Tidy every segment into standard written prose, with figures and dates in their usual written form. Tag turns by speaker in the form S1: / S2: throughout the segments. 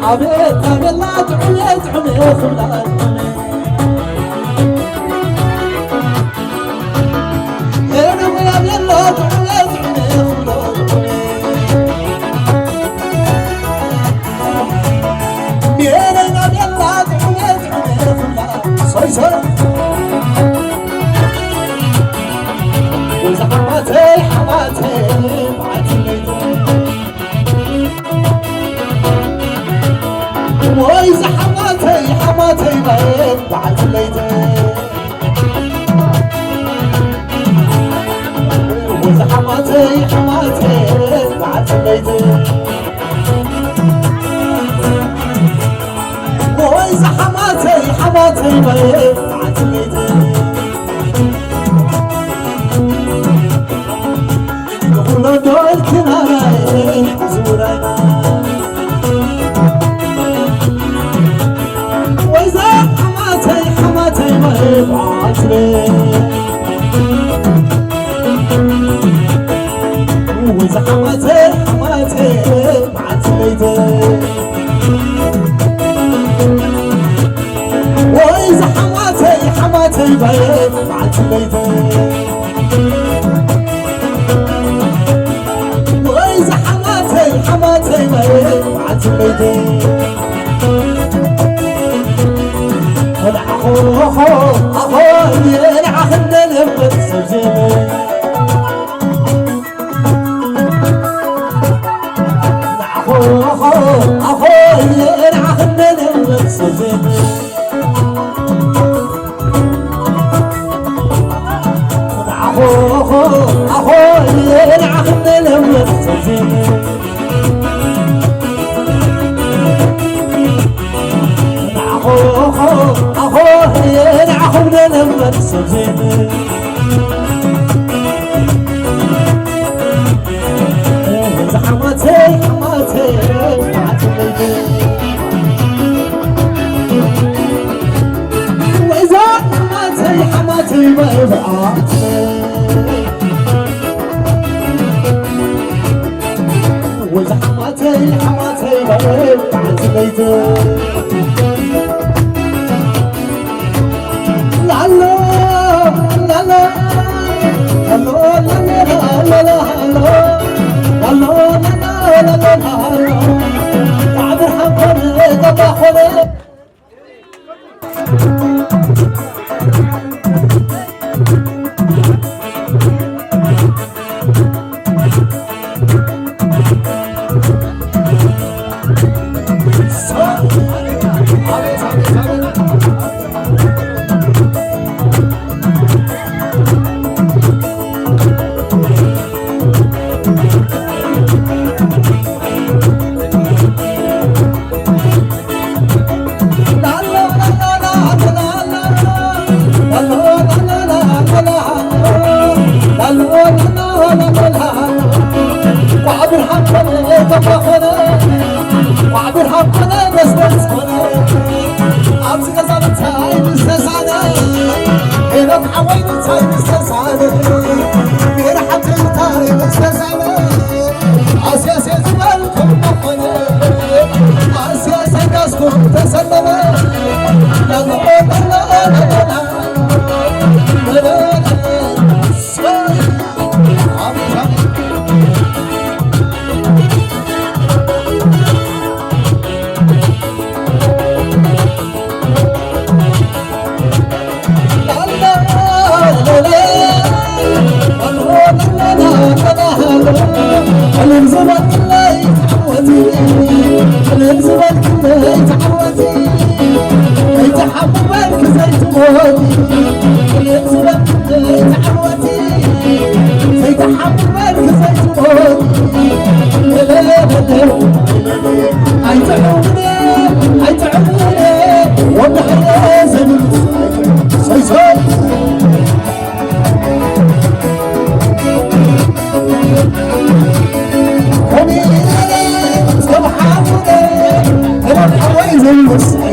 S1: عبيد الله تعميت عميت فلان انا ويا الله تعميت عميت فلان انا الله تعميت عميت فلان صي صي وزحمتي حماتي ويز حماتي حماتي بيت بعد الليتين ويز حماتي حماتي بعد الليتين ويز حماتي حماتي بيت بعد الليتين كل دول كناين زورنا وإذا حماتي حماتي بعتليتي وإذا حماتي حماتي بعتليتي وإذا حماتي حماتي بعتليتي أخو يلعى خدنا نبت سجني أخو يلعى خدنا نبت سجني أخو يلعى خدنا نبت سجني أخوه ينعخبنا لما تسجني وإذا حماتي حماتي بعتليتي وإذا حماتي حماتي بعتليتي وإذا حماتي حماتي بعتليتي وعبر حقنا بس نسكن أمس قصرت هاي مستسعدة هنا محاولة هاي مستسعدة هنا حتى التاري مستسعدة آسيا سيزوالكم نقنا آسيا سيقاسكم تسلمة لا لا لا لا لا الانزبط اللي تعودي الانزبط اللي تعودي يتحببك زي تموتي الانزبط اللي تعودي يتحببك زي تموتي لا لا لا هيتعبني وضع زي صي صي Yes.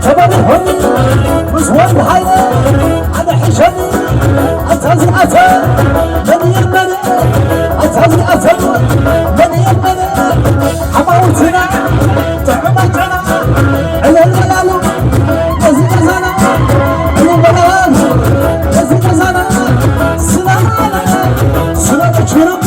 S1: تبرهني مزوان هاي أنا حشني أتازي أتا من يمني أتازي أتا من يمني حماوتنا تعمتنا على الجلال يزيد زنا على الجلال يزيد زنا سلام سلام شرب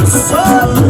S2: Sun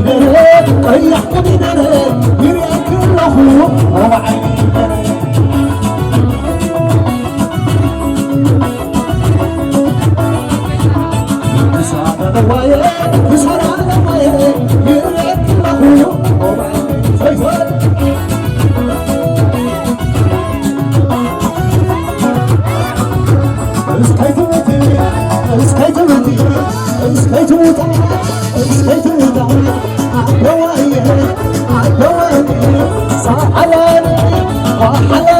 S1: قيحكم داري يريك الله وعيني I